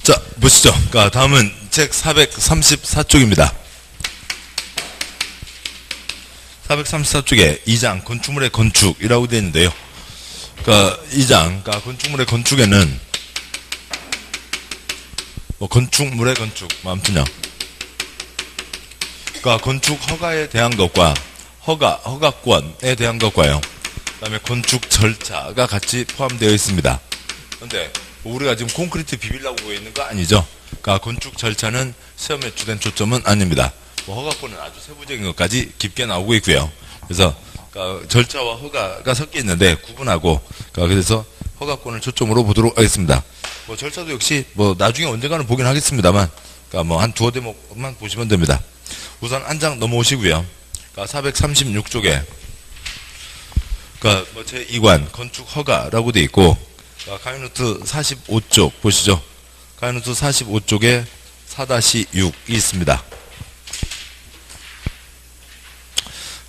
자, 보시죠. 다음은 책 434쪽입니다. 434쪽에 2장 건축물의 건축이라고 되어 있는데요. 2장 건축물의 건축에는 건축물의 건축, 아무튼요. 건축 허가에 대한 것과 허가권에 대한 것과요. 그다음에 건축 절차가 같이 포함되어 있습니다. 그런데 우리가 지금 콘크리트 비비려고 보고 있는 거 아니죠? 건축 절차는 시험에 주된 초점은 아닙니다. 허가권은 아주 세부적인 것까지 깊게 나오고 있고요. 그래서 절차와 허가가 섞여 있는데 구분하고 그래서 허가권을 초점으로 보도록 하겠습니다. 절차도 역시 나중에 언젠가는 보긴 하겠습니다만 한 두어 대목만 보시면 됩니다. 우선 한 장 넘어오시고요. 436쪽에 제2관 건축 허가라고 되어 있고 가이노트 45쪽 보시죠. 가이노트 45쪽에 4-6이 있습니다.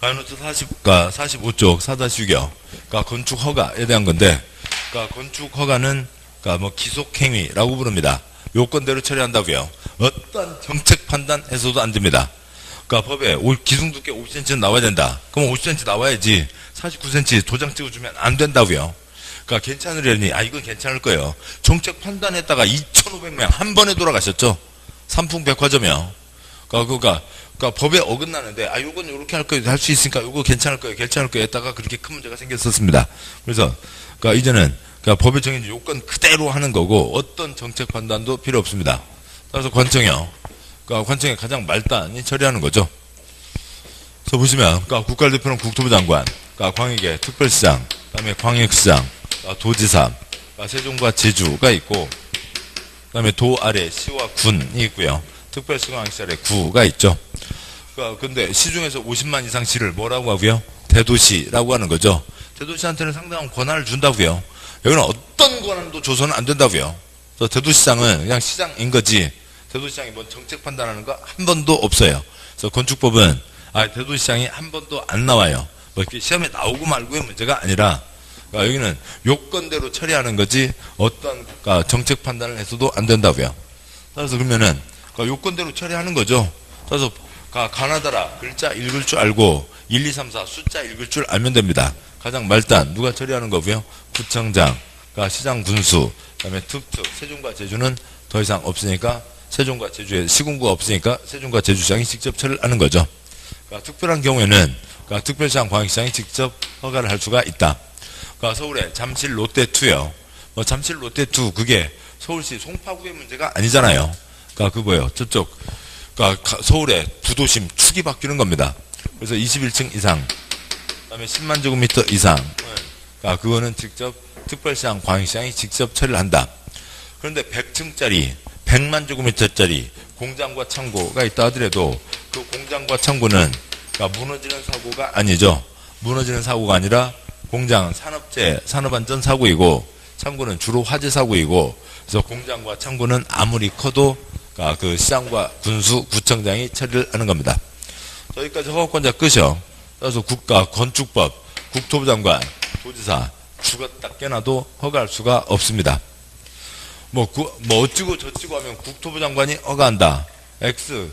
가이노트 45쪽 4-6이요. 건축 허가에 대한 건데 건축 허가는 기속행위라고 부릅니다. 요건대로 처리한다고요. 어떤 정책 판단해서도 안 됩니다. 법에 기둥 두께 50cm 나와야 된다. 그럼 50cm 나와야지 49cm 도장 찍어주면 안 된다고요. 괜찮으려니 이건 괜찮을 거예요. 정책 판단했다가 2,500명 한 번에 돌아가셨죠. 삼풍백화점이요. 법에 어긋나는데 요건 이렇게 할 거예요. 할 수 있으니까 요거 괜찮을 거예요. 했다가 그렇게 큰 문제가 생겼었습니다. 그래서 이제는 법에 정해진 요건 그대로 하는 거고 어떤 정책 판단도 필요 없습니다. 따라서 관청이요. 관청의 가장 말단이 처리하는 거죠. 그래서 보시면 국가를 대표하는 국토부 장관, 광역의 특별시장, 그다음에 광역시장, 도지사, 세종과 제주가 있고, 그다음에 도 아래 시와 군이 있고요. 특별시광역시 아래 구가 있죠. 근데 시중에서 50만 이상 시를 뭐라고 하고요? 대도시라고 하는 거죠. 대도시한테는 상당한 권한을 준다고요. 여기는 어떤 권한도 줘서는 안 된다고요. 그래서 대도시장은 그냥 시장인 거지. 대도시장이 정책 판단하는 거 한 번도 없어요. 그래서 건축법은 대도시장이 한 번도 안 나와요. 이렇게 시험에 나오고 말고의 문제가 아니라 여기는 요건대로 처리하는 거지 어떤 정책 판단을 해서도 안 된다고요. 따라서 그러면은 요건대로 처리하는 거죠. 따라서 가나다라 글자 읽을 줄 알고 1, 2, 3, 4 숫자 읽을 줄 알면 됩니다. 가장 말단 누가 처리하는 거고요. 구청장, 시장 군수, 그다음에 특특 세종과 제주는 더 이상 없으니까 세종과 제주에 시군구가 없으니까 세종과 제주시장이 직접 처리를 하는 거죠. 특별한 경우에는 특별시장 광역시장이 직접 허가를 할 수가 있다. 서울의 잠실 롯데2요. 잠실 롯데2 그게 서울시 송파구의 문제가 아니잖아요. 그거요. 저쪽 서울의 부도심 축이 바뀌는 겁니다. 그래서 21층 이상, 그다음에 10만 제곱미터 이상, 그거는 직접 특별시장 광역시장이 직접 처리를 한다. 그런데 100층짜리 100만 제곱미터짜리 공장과 창고가 있다 하더라도 그 공장과 창고는 무너지는 사고가 아니죠. 무너지는 사고가 아니라 공장은 산업재해, 산업안전 사고이고 창고는 주로 화재 사고이고 그래서 공장과 창고는 아무리 커도 그 시장과 군수, 구청장이 처리를 하는 겁니다. 여기까지 허가권자 끝이요. 그래서 국가, 건축법, 국토부 장관, 도지사 죽었다 깨나도 허가할 수가 없습니다. 어찌고 저찌고 하면 국토부 장관이 허가한다. X.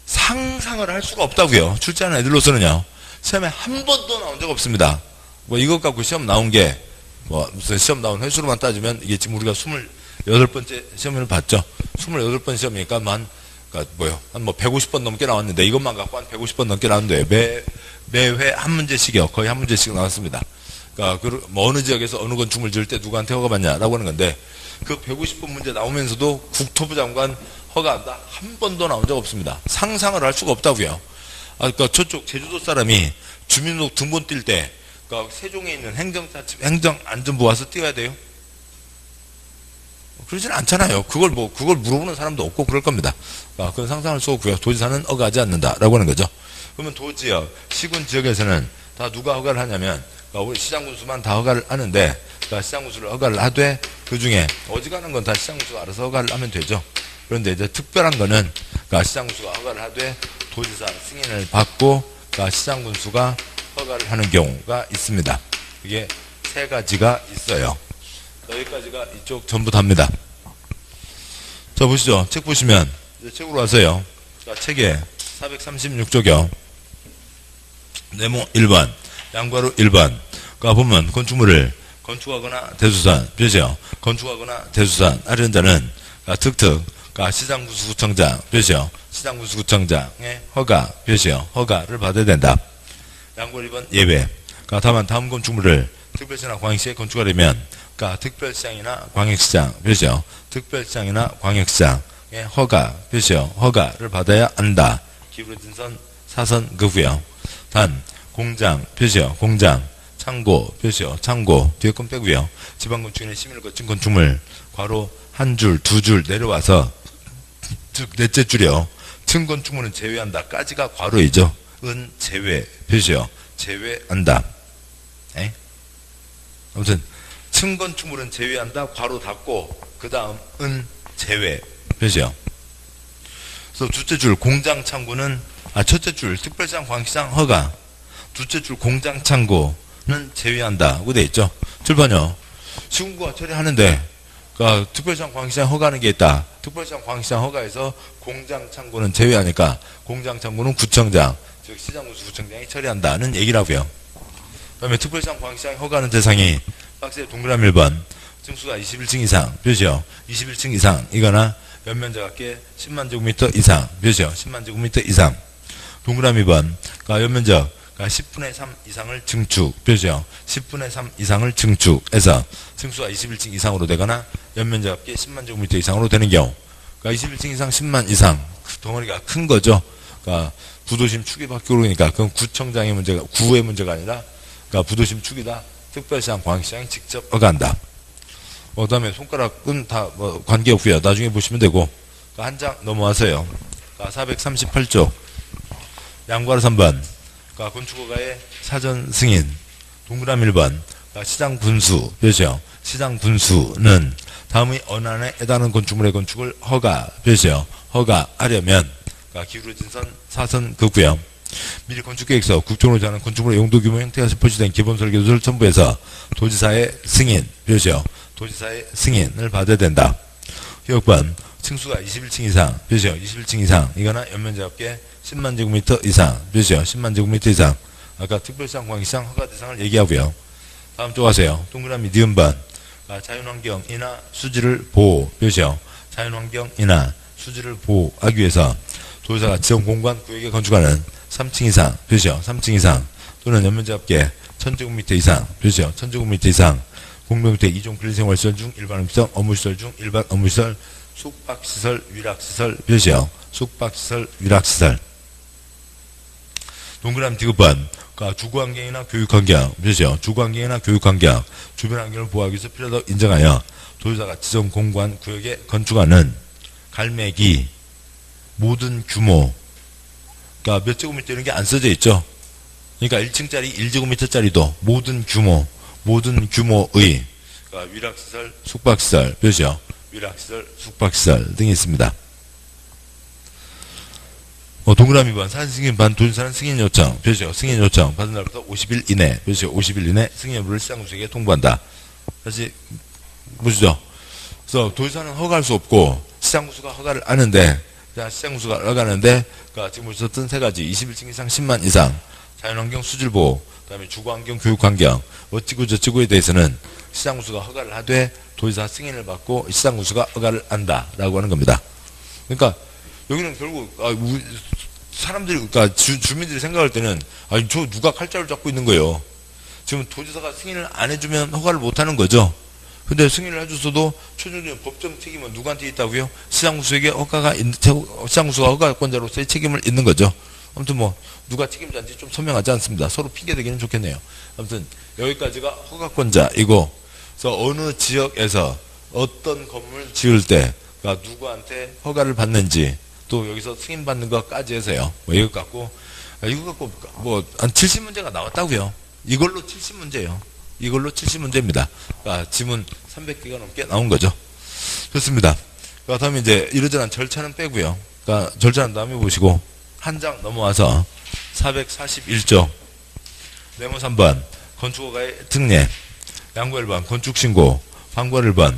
상상을 할 수가 없다고요. 출제하는 애들로서는요. 시험에 한 번도 나온 적 없습니다. 이것 갖고 시험 나온 게, 무슨 시험 나온 횟수로만 따지면 이게 지금 우리가 28번째 시험을 봤죠. 28번 시험이니까 한 150번 넘게 나왔는데 이것만 갖고 한 150번 넘게 나왔는데 매회 한 문제씩이요. 거의 한 문제씩 나왔습니다. 어느 지역에서 어느 건축물 지을 때 누구한테 허가 받냐라고 하는 건데 그 150번 문제 나오면서도 국토부 장관 허가한다? 한 번도 나온 적 없습니다. 상상을 할 수가 없다고요. 저쪽 제주도 사람이 주민등록 등본 뛸 때 세종에 있는 행정안전부 와서 띄워야 돼요? 그러진 않잖아요. 그걸 물어보는 사람도 없고 그럴 겁니다. 그건 상상할 수 없고요. 도지사는 허가하지 않는다라고 하는 거죠. 그러면 도지역, 시군 지역에서는 다 누가 허가를 하냐면 우리 시장군수만 다 허가를 하는데 시장군수를 허가를 하되 그 중에 어지간한 건 다 시장군수가 알아서 허가를 하면 되죠. 그런데 이제 특별한 거는 시장군수가 허가를 하되 도지사 승인을 받고 시장군수가 허가를 하는 경우가 있습니다. 이게 세 가지가 있어요. 여기까지가 이쪽 전부 답니다. 자, 보시죠. 책 보시면, 이제 책으로 와서요. 자, 책에 436쪽이요. 네모 1번, 양괄호 1번. 가 보면, 건축물을 건축하거나 대수산, 표시요. 건축하거나 대수산 하려는 자는, 특특, 시장군수구청장, 표시요. 시장군수구청장의 허가, 표시요. 허가를 받아야 된다. 양괄호 2번 예외. 다만 다음 건축물을 특별시나 광역시에 건축하려면, 특별시장이나 광역시장, 표시요. 특별시장이나 광역시장의 허가, 표시요. 허가를 받아야 한다. 기울어진 선, 사선, 그후요. 단, 공장, 표시요. 공장, 창고, 표시요. 창고, 뒤에 건 빼고요. 지방건축인의 심의를 거친 건축물, 괄호 한 줄, 두 줄 내려와서, 즉, 넷째 줄이요. 층건축물은 제외한다. 까지가 괄호이죠. 은 제외, 표시요. 제외한다. 에? 아무튼, 층건축물은 제외한다. 괄호 닫고, 그 다음, 은 제외, 표시요. 그래서 둘째 줄, 공장 창고는, 첫째 줄, 특별시장, 광역시장 허가. 둘째 줄, 공장 창고는 제외한다고 돼 있죠. 출판요. 시군구가 처리하는데, 특별시장, 광역시장 허가하는 게 있다. 특별시장, 광역시장 허가에서 공장 창고는 제외하니까, 공장 창고는 구청장, 즉, 시장군수구청장이 처리한다는 얘기라고요. 그 다음에 특별시장, 광역시장 허가하는 대상이, 박스에 동그라미 1번, 층수가 21층 이상, 표시요. 21층 이상, 이거나 연면적 합계 10만 제곱미터 이상, 표시요. 10만 제곱미터 이상. 동그라미 2번, 연면적 10분의 3 이상을 증축, 표시요. 10분의 3 이상을 증축해서 층수가 21층 이상으로 되거나 연면적 합계 10만 제곱미터 이상으로 되는 경우. 21층 이상 10만 이상, 덩어리가 큰 거죠. 부도심 축이 바뀌고 그러니까 그건 구청장의 문제가, 구의 문제가 아니라 부도심 축이다. 특별시장, 광역시장이 직접 허가한다. 그 다음에 손가락은 다 관계없고요. 나중에 보시면 되고. 한 장 넘어와서요. 438쪽. 양괄호 3번. 건축허가의 사전 승인. 동그라미 1번. 시장 분수. 표시요. 시장 분수는 다음의 언안에 해당하는 건축물의 건축을 허가. 표시요. 허가하려면 기울어진 선, 사선, 극구요. 미리 건축계획서, 국토로 정하는 건축물의 용도 규모 형태가 표시된 기본 설계도를 첨부해서 도지사의 승인, 표시요. 도지사의 승인을 받아야 된다. 6번, 층수가 21층 이상, 표시요. 21층 이상, 이거나 연면적 합계 10만 제곱미터 이상, 표시요. 10만 제곱미터 이상. 아까 특별시장, 광역시장 허가 대상을 얘기하고요. 다음 쪽 하세요. 동그라미 니은번, 자연환경이나 수지를 보호, 표시요. 자연환경이나 수지를 보호하기 위해서 도지사가 지정 공간 구역에 건축하는 3층 이상, 표시요. 3층 이상 또는 연면적 합계 1000제곱미터 이상, 표시요. 1000제곱미터 이상 공동주택 2종 필생활시설 중 일반음시설, 업무시설 중 일반 업무시설, 숙박시설, 위락시설, 표시요. 숙박시설, 위락시설. 동그라미 디귿번, 주거환경이나 교육환경, 표시요. 주거환경이나 교육환경, 주변환경을 보호하기 위해서 필요하다고 인정하여 도지사가 지정 공간 구역에 건축하는 갈매기 모든 규모, 몇 제곱미터 이런 게 안 써져 있죠. 그러니까 1층짜리 1제곱미터짜리도 모든 규모의 위락시설, 숙박시설, 표시요. 위락시설, 숙박시설 등이 있습니다. 동그라미 번, 사전승인 반, 도지사는 승인 요청, 표시요. 승인 요청, 받은 날부터 50일 이내, 표시요. 50일 이내 승인 여부를 시장군수에게 통보한다. 다시 보시죠. 그래서 도지사는 허가할 수 없고 시장군수가 허가를 하는데, 시장군수가 허가하는데, 지금 보셨던 세 가지, 21층 이상 10만 이상, 자연환경 수질보호, 그 다음에 주거환경, 교육환경, 어찌고 저찌고에 대해서는 시장군수가 허가를 하되 도지사 승인을 받고 시장군수가 허가를 한다라고 하는 겁니다. 그러니까 여기는 결국 사람들이, 주민들이 생각할 때는 저 누가 칼자를 잡고 있는 거예요. 지금 도지사가 승인을 안 해주면 허가를 못 하는 거죠. 근데 승인을 해줬어도 최종적인 법정 책임은 누구한테 있다고요? 시장군수에게 시장군수가 허가권자로서의 책임을 있는 거죠. 아무튼 누가 책임자인지 좀 선명하지 않습니다. 서로 핑계대기는 좋겠네요. 아무튼 여기까지가 허가권자이고, 그래서 어느 지역에서 어떤 건물 지을 때 누구한테 허가를 받는지, 또 여기서 승인받는 것까지 해서요. 이거 갖고 한 70문제가 나왔다고요. 이걸로 70문제예요. 이걸로 70문제입니다. 지문 300개가 넘게 나온 거죠. 좋습니다. 다음에 이제 이러저러한 절차는 빼고요. 절차는 다음에 보시고 한 장 넘어와서 441조 네모 3번 건축허가의 특례, 양보 1번 건축신고, 방과 1번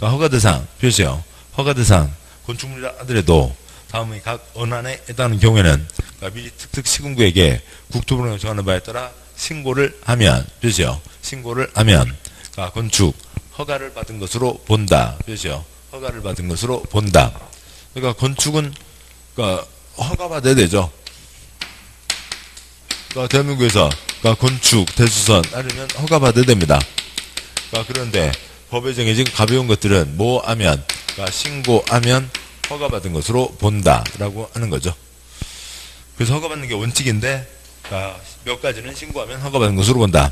허가대상, 표시요. 허가대상, 건축물이라 하더라도 다음의 각 언안에 해당하는 경우에는 그러니까 미리 특특 시군구에게 국토부가 정하는 바에 따라 신고를 하면 되죠. 신고를 하면 그러니까 건축 허가를 받은 것으로 본다. 되죠. 허가를 받은 것으로 본다. 그러니까 건축은 그러니까 허가받아야 되죠. 그러니까 대한민국에서 그러니까 건축 대수선 하려면 허가받아야 됩니다. 그러니까 그런데 법에 정해진 가벼운 것들은 뭐 하면 그러니까 신고하면 허가받은 것으로 본다라고 하는 거죠. 그래서 허가받는 게 원칙인데 그러니까 몇 가지는 신고하면 허가받은 것으로 본다.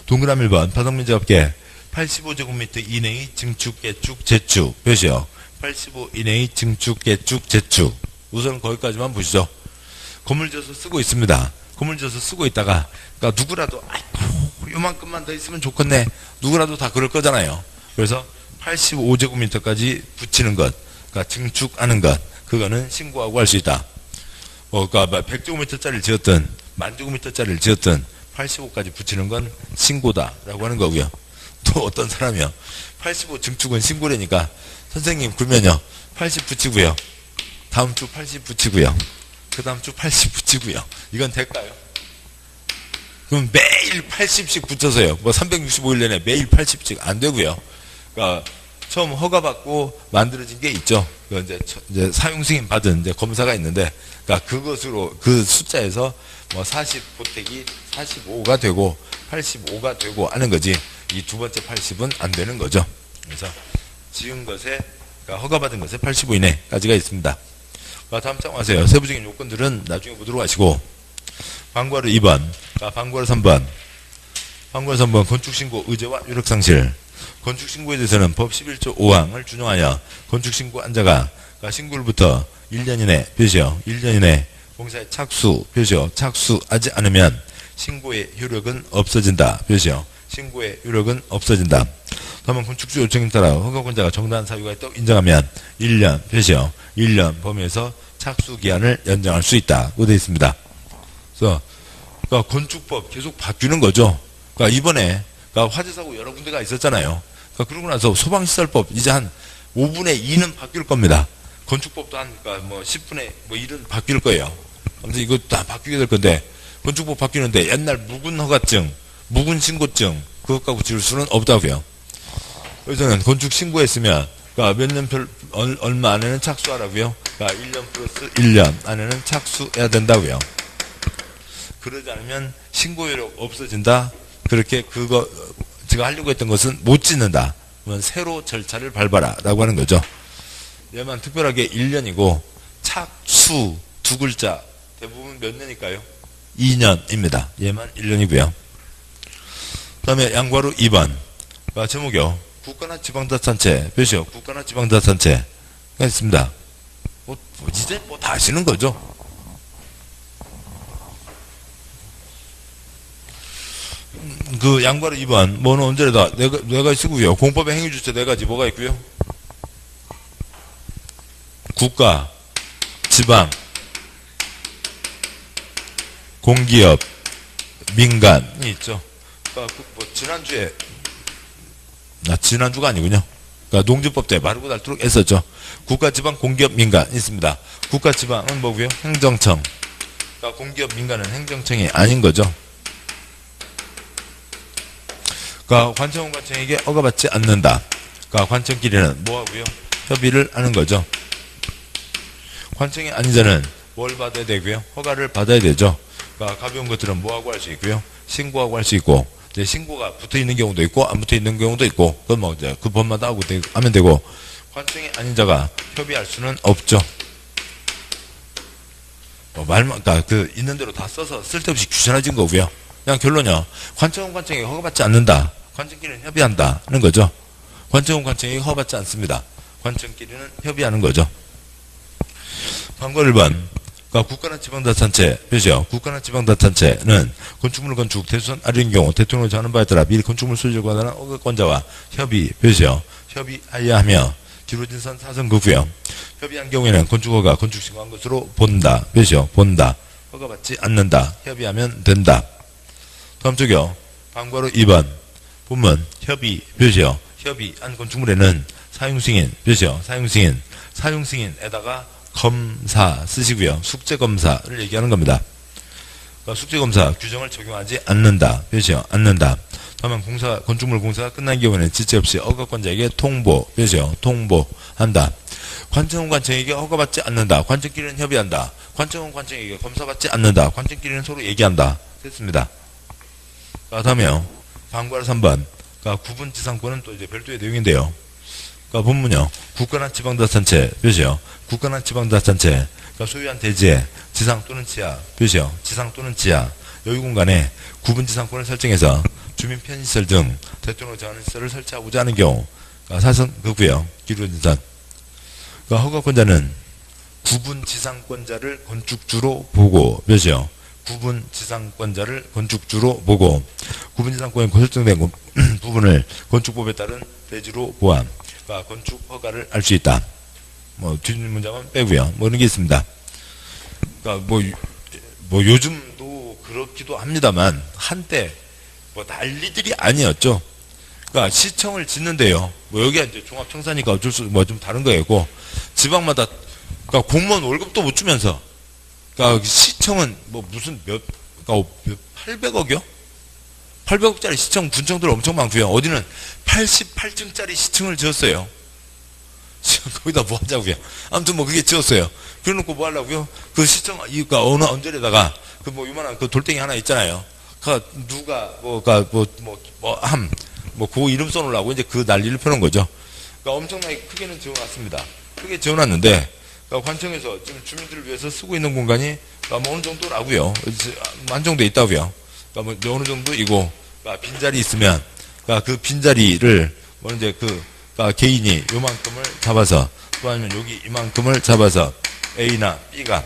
동그라미 1번 바닥면적합계 85제곱미터 이내의 증축, 개축, 재축 몇이요? 85 이내의 증축, 개축, 재축. 우선 거기까지만 보시죠. 건물 지어서 쓰고 있습니다. 건물 지어서 쓰고 있다가 그러니까 누구라도 아이고 요만큼만 더 있으면 좋겠네. 누구라도 다 그럴 거잖아요. 그래서 85제곱미터까지 붙이는 것, 그러니까 증축하는 것, 그거는 신고하고 할 수 있다. 그러니까 100제곱미터짜리를 지었든 10,000제곱미터짜리를 지었든 85까지 붙이는 건 신고다라고 하는 거고요. 또 어떤 사람이요. 85 증축은 신고라니까 선생님 그러면요 80 붙이고요. 다음 주 80 붙이고요. 그 다음 주 80 붙이고요. 이건 될까요? 그럼 매일 80씩 붙여서요. 뭐 365일 내내 매일 80씩 안 되고요. 그러니까 처음 허가받고 만들어진 게 있죠. 이제 사용 승인 받은 이제 검사가 있는데, 그러니까 그것으로 그 숫자에서 뭐 40 보태기 45가 되고 85가 되고 하는 거지. 이 두 번째 80은 안 되는 거죠. 그래서 지은 것에 그러니까 허가받은 것에 85 이내까지가 있습니다. 다음 장 와세요. 세부적인 요건들은 나중에 보도록 하시고, 방과루 2번, 방과루 3번. 방과루 3번 건축신고 의제와 유력상실. 건축신고에 대해서는 법 11조 5항을 준용하여 건축신고한자가 신고일부터 1년 이내 표시요. 1년 이내 공사에 착수 표시요. 착수하지 않으면 신고의 효력은 없어진다 표시요. 신고의 효력은 없어진다. 다음은 건축주 요청에 따라 허가권자가 정당한 사유가 있다고 인정하면 1년 표시요. 1년 범위에서 착수기한을 연장할 수 있다고 되어 있습니다. 그래서 그러니까 건축법 계속 바뀌는 거죠. 그러니까 이번에 그러니까 화재사고 여러 군데가 있었잖아요. 그러니까 그러고 나서 소방시설법 이제 한 5분의 2는 바뀔 겁니다. 건축법도 한 그러니까 뭐 10분의 뭐 1은 바뀔 거예요. 아무튼 이거 다 바뀌게 될 건데, 건축법 바뀌는데 옛날 묵은 허가증, 묵은 신고증 그것 갖고 지을 수는 없다고요. 그래서는 건축 신고했으면 그러니까 몇 년 얼마 안에는 착수하라고요. 그러니까 1년 플러스 1년 안에는 착수해야 된다고요. 그러지 않으면 신고효력 없어진다. 그렇게 그거 제가 하려고 했던 것은 못 짓는다. 그러면 새로 절차를 밟아라라고 하는 거죠. 얘만 특별하게 1년이고 착수 두 글자 대부분 몇 년일까요? 2년입니다. 얘만 1년이고요. 그 다음에 양과루 2번 제목이요. 국가나 지방자치단체 몇이요? 국가나 지방자치단체가 있습니다. 이제 뭐 다 아시는 거죠. 그 양과루 2번 뭐는 언제라도 내가 쓰고요. 공법의 행위주체 4가지 뭐가 있고요. 국가, 지방, 공기업, 민간이 있죠. 그러니까 뭐 지난주에 지난주가 아니군요. 그러니까 농지법 때 마르고 닳도록 했었죠. 국가, 지방, 공기업, 민간 있습니다. 국가, 지방은 뭐고요? 행정청. 그러니까 공기업, 민간은 행정청이 아닌 거죠. 그러니까 관청, 관청에게 허가받지 않는다. 그러니까 관청끼리는 뭐하고요? 협의를 하는 거죠. 관청이 아닌 자는 뭘 받아야 되고요? 허가를 받아야 되죠. 그러니까 가벼운 것들은 뭐하고 할 수 있고요? 신고하고 할 수 있고, 이제 신고가 붙어 있는 경우도 있고 안 붙어 있는 경우도 있고, 그건 뭐 이제 그 법마다 하면 되고, 관청이 아닌 자가 협의할 수는 없죠. 말만 그러니까 그 있는 대로 다 써서 쓸데없이 귀찮아진 거고요. 그냥 결론이요. 관청은 관청에게 허가받지 않는다. 관청끼리는 협의한다는 거죠. 관청은 관청에게 허가받지 않습니다. 관청끼리는 협의하는 거죠. 방과 1번. 그러니까 국가나 지방자치단체, 표시요. 국가나 지방자치단체는 건축물 건축, 대수선 아래인 경우 대통령이 정하는 바에 따라 미리 건축물 소유를 관할하는 허가권자와 협의, 표시요. 협의하여야 하며 기울어진 선 사선구고요. 협의한 경우에는 건축허가 건축신고한 것으로 본다, 표시요. 본다. 허가받지 않는다. 협의하면 된다. 다음 쪽이요. 방과로 2번. 본문 협의, 표시요. 협의한 건축물에는 사용승인, 표시요. 사용승인. 사용 승인에다가 검사 쓰시고요. 숙제 검사를 얘기하는 겁니다. 그러니까 숙제 검사 규정을 적용하지 않는다. 표시요. 않는다. 다만 건축물 공사가 끝난 경우에는 지체 없이 허가권자에게 통보, 표시요. 통보한다. 관청은 관청에게 허가받지 않는다. 관청끼리는 협의한다. 관청은 관청에게 검사받지 않는다. 관청끼리는 서로 얘기한다. 됐습니다. 다음에요. 방과로 3번. 그러니까 구분지상권은 또 이제 별도의 내용인데요. 그러니까 본문요. 국가나 지방자치단체, 표시요. 국가나 지방자치단체, 그러니까 소유한 대지에 지상 또는 지하, 표시요. 지상 또는 지하, 여유공간에 구분지상권을 설정해서 주민 편의시설 등 대통령 정하는 시설을 설치하고자 하는 경우, 그러니까 사선 그고요. 기록인선. 그러니까 허가권자는 구분지상권자를 건축주로 보고, 표시요. 구분지상권자를 건축주로 보고 구분지상권이 설정된 부분을 건축법에 따른 대지로 보함. 그러니까 건축 허가를 할 수 있다. 뭐 뒷 문장은 빼고요. 뭐 이런 게 있습니다. 그러니까 뭐 요즘도 그렇기도 합니다만 한때 뭐 난리들이 아니었죠. 그러니까 시청을 짓는데요. 뭐 여기가 이제 종합청사니까 어쩔 수 뭐 좀 다른 거였고 지방마다 그러니까 공무원 월급도 못 주면서 그러니까 시청은 뭐 무슨 그러니까 800억이요? 800억짜리 시청 분청들 엄청 많고요. 어디는 88층짜리 시청을 지었어요. 거기다 뭐 하자고요. 아무튼 뭐 그게 지었어요. 그래놓고 뭐 하려고요? 그 시청 그러니까 어느 언저리에다가 그 뭐 요만한 그 돌덩이 하나 있잖아요. 그 누가 그 이름 써놓으려고 이제 그 난리를 펴는 거죠. 그러니까 엄청나게 크게는 지어놨습니다. 크게 지어놨는데. 그러니까 관청에서 지금 주민들을 위해서 쓰고 있는 공간이 뭐 어느 정도라고요. 한정돼 있다고요. 그러니까 뭐 어느 정도이고 그러니까 빈자리 있으면 그러니까 그 빈자리를 뭐 이제 그러니까 개인이 요만큼을 잡아서 또 아니면 여기 이만큼을 잡아서 A나 B가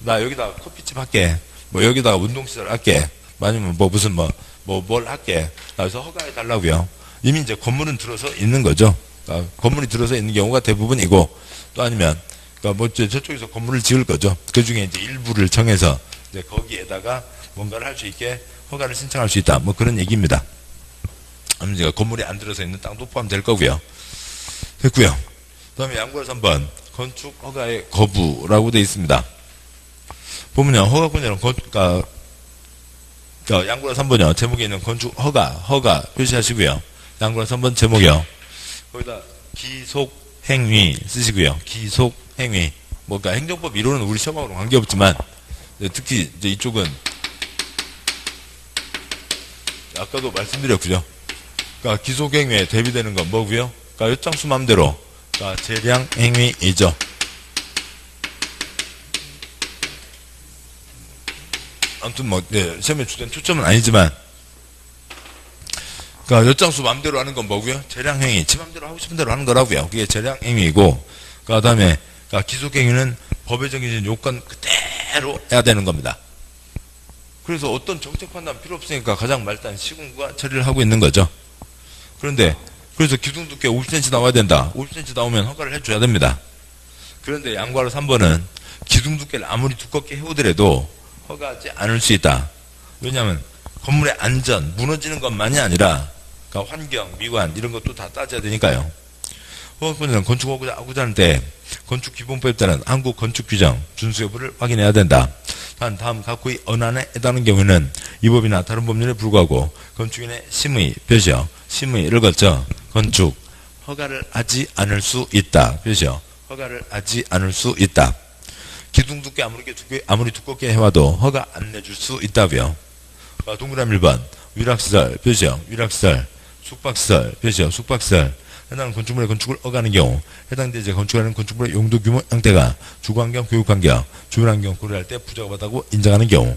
나 여기다가 커피집 할게. 뭐 여기다가 운동시설 할게. 아니면 뭐 무슨 뭘 할게. 그래서 허가해 달라고요. 이미 이제 건물은 들어서 있는 거죠. 그러니까 건물이 들어서 있는 경우가 대부분이고 또 아니면 그러니까 뭐 저쪽에서 건물을 지을 거죠. 그 중에 이제 일부를 정해서 이제 거기에다가 뭔가를 할 수 있게 허가를 신청할 수 있다. 뭐 그런 얘기입니다. 아니면 건물이 안 들어서 있는 땅도 포함될 거고요. 됐고요. 그다음에 양구에서 3번 건축 허가의 거부라고 되어 있습니다. 보면요, 허가권자는 그러니까 양구라 3번이요. 제목에 있는 건축 허가 표시하시고요. 양구라 3번 제목이요. 거기다 기속행위 쓰시고요. 기속행위. 그러니까 행정법 이론은 우리 시험하고는 관계없지만, 특히 이제 이쪽은, 아까도 말씀드렸고요. 그러니까 기속행위에 대비되는 건 뭐고요? 그러니까 엿장수 맘대로, 그러니까 재량행위이죠. 아무튼 시험에 주된 초점은 아니지만, 그러니까 엿장수 맘대로 하는 건 뭐고요? 재량행위, 지 맘대로 하고 싶은 대로 하는 거라고요. 그게 재량행위이고, 그 다음에 기속행위는 법에 정해진 요건 그대로 해야 되는 겁니다. 그래서 어떤 정책 판단 필요 없으니까 가장 말단 시군구가 처리를 하고 있는 거죠. 그런데 그래서 기둥 두께 50cm 나와야 된다. 50cm 나오면 허가를 해줘야 됩니다. 그런데 양과로 3번은 기둥 두께를 아무리 두껍게 해오더라도 허가하지 않을 수 있다. 왜냐하면 건물의 안전, 무너지는 것만이 아니라 그러니까 환경, 미관 이런 것도 다 따져야 되니까요. 허가권자는 건축하고자 할 때 건축기본법에 따른 한국 건축규정 준수 여부를 확인해야 된다. 단 다음 각호의 언안에 해당하는 경우에는 이 법이나 다른 법률에 불구하고 건축인의 심의, 표시요. 심의를 거쳐 건축 허가를 하지 않을 수 있다. 표시요. 허가를 하지 않을 수 있다. 기둥 두께 아무리 두껍게 해와도 허가 안 내줄 수 있다고요. 동그라미 1번 위락시설, 표시요. 위락시설, 숙박시설, 표시요. 숙박시설. 해당 건축물의 건축을 허가하는 경우 해당 대지에 건축하는 건축물의 용도 규모 형태가 주거환경, 교육환경, 주민환경 고려할 때 부적합하다고 인정하는 경우.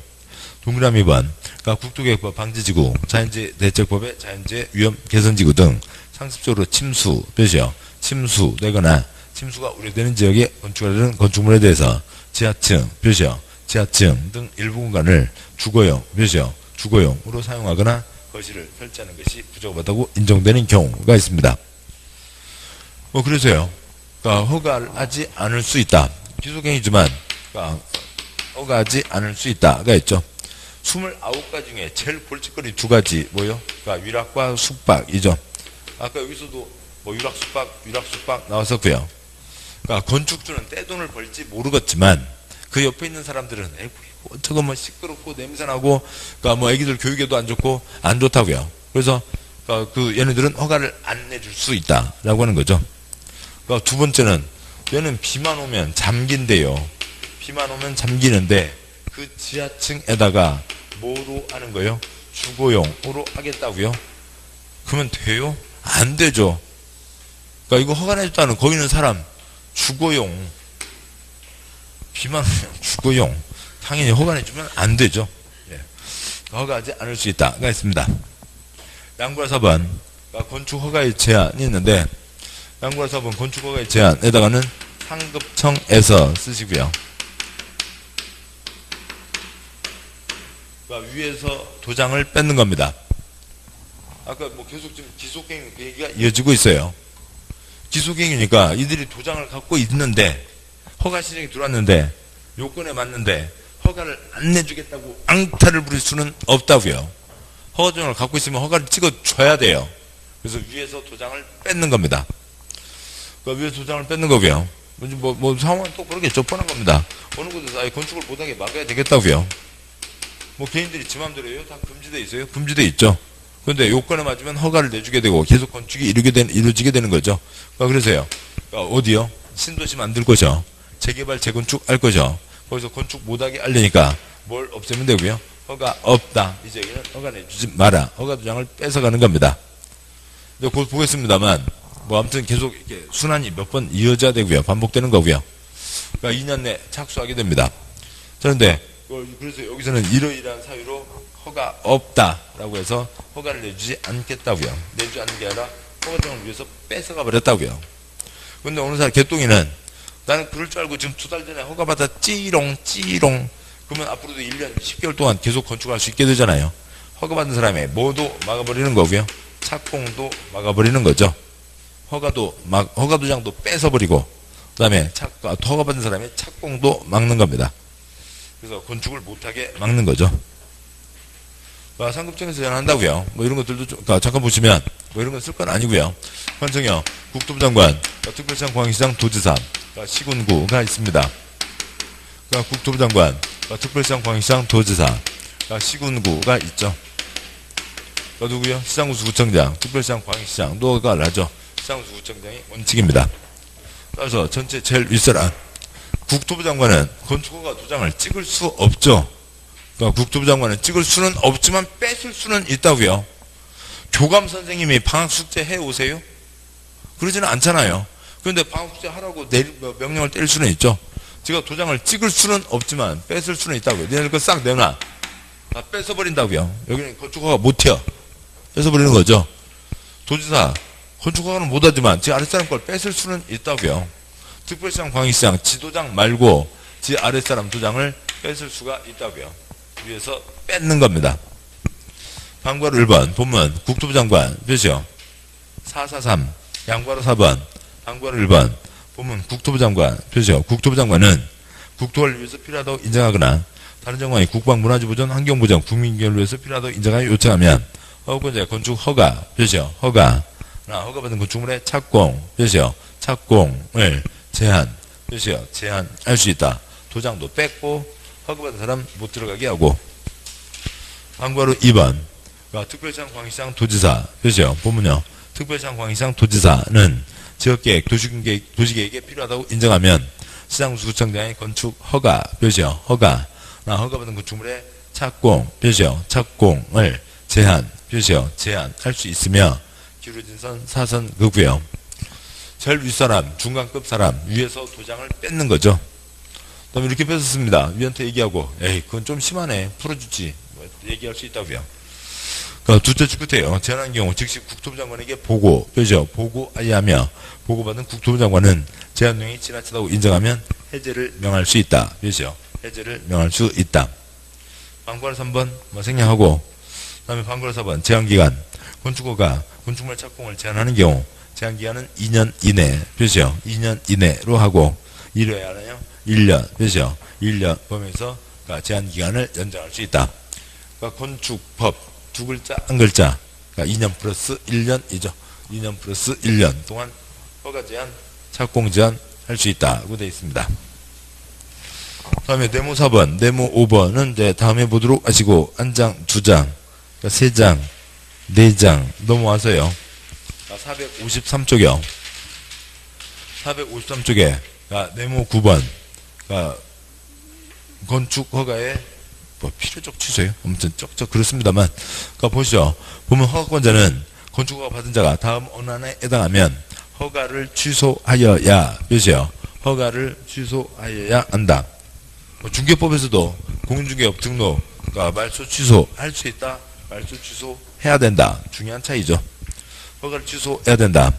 동그라미 2번 그러니까 국토계획법 방지지구, 자연재해 대책법의 자연재해 위험 개선지구 등 상습적으로 침수, 표시요. 침수되거나 침수가 우려되는 지역에 건축하려는 건축물에 대해서 지하층, 표시요. 지하층 등 일부 공간을 주거용, 표시요. 주거용으로 사용하거나 거실을 설치하는 것이 부적합하다고 인정되는 경우가 있습니다. 그래서요. 그러니까 허가를 하지 않을 수 있다. 기속행위지만 그러니까 허가하지 않을 수 있다가 있죠. 29가지 중에 제일 골칫거리 2가지 뭐요? 그러니까 위락과 숙박이죠. 아까 여기서도 위락 숙박 나왔었고요. 그러니까 건축주는 떼돈을 벌지 모르겠지만 그 옆에 있는 사람들은 에이구, 저거 뭐 시끄럽고 냄새나고 그러니까 뭐 애기들 교육에도 안 좋고 안 좋다고요. 그래서 그 얘네들은 허가를 안 내줄 수 있다라고 하는 거죠. 그러니까 두 번째는 얘는 비만 오면 잠긴대요. 비만 오면 잠기는데 그 지하층에다가 뭐로 하는 거예요? 주거용으로 하겠다고요? 그러면 돼요? 안 되죠. 그러니까 이거 허가 내줬다는 거기 있는 사람 주거용, 비만 오면 주거용, 당연히 허가 내주면 안 되죠. 예. 허가하지 않을 수 있다가 있습니다. 양구라 4번 건축 허가의 제한이 있는데 양구라 4번 건축 허가의 제한에다가는 상급청에서 쓰시고요. 위에서 도장을 뺏는 겁니다. 아까 뭐 계속 지금 기속행위 그 얘기가 이어지고 있어요. 기속행위니까 이들이 도장을 갖고 있는데 허가 신청이 들어왔는데 요건에 맞는데 허가를 안 내주겠다고 앙탈을 부릴 수는 없다고요. 허가 도장을 갖고 있으면 허가를 찍어줘야 돼요. 그래서 위에서 도장을 뺏는 겁니다. 그러니까 위에서 도장을 뺏는 거고요. 뭐 상황은 또 그러겠죠. 뻔한 겁니다. 어느 곳에서 아예 건축을 못하게 막아야 되겠다고요. 뭐 개인들이 지 맘대로 해요? 다 금지돼 있어요? 금지돼 있죠. 그런데 요건에 맞으면 허가를 내주게 되고 계속 건축이 이루어지게 되는 거죠. 그래서요. 어디요? 신도시 만들 거죠. 재개발, 재건축 할 거죠. 거기서 건축 못하게 하려니까 뭘 없애면 되고요. 허가 없다. 이제 여기는 허가 내주지 마라. 허가 도장을 뺏어가는 겁니다. 근데 곧 보겠습니다만 뭐 아무튼 계속 이렇게 순환이 몇 번 이어져야 되고요. 반복되는 거고요. 그러니까 2년 내 착수하게 됩니다. 그런데 그래서 여기서는 이러이러한 사유로 허가 없다라고 해서 허가를 내주지 않겠다고요. 내주지 않는 게 아니라 허가증을 위해서 뺏어가 버렸다고요. 근데 어느 사람 개똥이는 나는 그럴 줄 알고 지금 2달 전에 허가받아 찌롱 그러면 앞으로도 1년 10개월 동안 계속 건축할 수 있게 되잖아요. 허가받은 사람의 뭐도 막아버리는 거고요. 착공도 막아버리는 거죠. 허가도장도 뺏어버리고 그 다음에 허가받은 사람의 착공도 막는 겁니다. 그래서 건축을 못하게 막는 거죠. 상급청에서 제한한다고요. 뭐 이런 것들도 잠깐 보시면 뭐 이런 거 쓸 건 아니고요. 관청이요. 국토부 장관, 특별시장, 광역시장, 도지사, 시군구가 있습니다. 국토부 장관, 특별시장, 광역시장, 도지사, 시군구가 있죠. 누구요? 시장구수구청장, 특별시장, 광역시장, 노가 나죠. 시장구수구청장이 원칙입니다. 그래서 전체 제일 윗사람 국토부 장관은 건축허가 도장을 찍을 수 없죠. 그러니까 국토부 장관은 찍을 수는 없지만 뺏을 수는 있다고요. 교감 선생님이 방학숙제 해오세요? 그러지는 않잖아요. 그런데 방학숙제 하라고 명령을 때릴 수는 있죠. 제가 도장을 찍을 수는 없지만 뺏을 수는 있다고요. 니네들 거 싹 내놔. 다 뺏어버린다고요. 여기는 건축허가 못해요. 뺏어버리는 거죠. 도지사 건축허가는 못하지만 제 아랫사람 걸 뺏을 수는 있다고요. 특별시장, 광역시장, 지도장 말고 지 아랫사람 도장을 뺏을 수가 있다고요. 위에서 뺏는 겁니다. 방과로 1번 본문 국토부 장관 표시요. 443 양과로 4번 방과로 1번 본문 국토부 장관 표시요. 국토부 장관은 국토를 위해서 필요하다고 인정하거나 다른 정황이 국방문화재보전, 환경보전, 국민경을 위해서 필요하다고 인정하여 요청하면 허가권자의 건축 허가 표시요. 허가받은 건축물의 착공 표시요. 착공을 제한 표시요. 제한할 수 있다. 도장도 뺏고 허가받은 사람 못 들어가게 하고. 방과로 2번 특별시장, 광역시장, 도지사 표시요. 본문요. 특별시장, 광역시장, 도지사는 지역계획, 도시계획에 필요하다고 인정하면 시장구수구청장의 건축 허가 표시요. 허가받은 건축물의 착공 표시요. 착공을 제한 표시요. 제한할 수 있으며 기울어진 선 사선 그고요. 제일 윗사람, 중간급 사람 위에서 도장을 뺏는 거죠. 그다음에 이렇게 뺏었습니다. 위한테 얘기하고 에이 그건 좀 심하네. 풀어주지. 뭐 얘기할 수 있다고요. 둘째 주 끝에요. 제한한 경우 즉시 국토부 장관에게 보고 표시요. 보고하여하며 보고받은 국토부 장관은 제한 내용이 지나치다고 인정하면 해제를 명할 수 있다. 표시요. 해제를 명할 수 있다. 방과로 3번 생략하고 그다음에 방과로 4번 제한기간 건축허가 건축물 착공을 제한하는 경우 제한기간은 2년 이내 표시요. 2년 이내로 하고 이래야 하나요? 1년 표시요. 1년 범위에서 제한기간을 연장할 수 있다. 건축법 두 글자 한 글자 2년 플러스 1년이죠. 2년 플러스 1년 동안 허가 제한, 착공 제한, 할 수 있다고 되어 있습니다. 다음에 네모 4번, 네모 5번은 이제 다음에 보도록 하시고, 1장, 2장, 그러니까 3장, 4장 넘어와서요. 453쪽이요. 453쪽에 네모 9번, 그러니까 건축 허가에 뭐 필요적 취소예요. 아무튼 쩍쩍 그렇습니다만, 그러니까 보시죠. 보면 허가권자는 건축 허가 받은 자가 다음 언안에 해당하면 허가를 취소하여야 몇이요? 허가를 취소하여야 한다. 중개법에서도 공인중개업 등록, 그러니까 말소 취소할 수 있다. 말소 취소해야 된다. 중요한 차이죠. 허가를 취소해야 된다.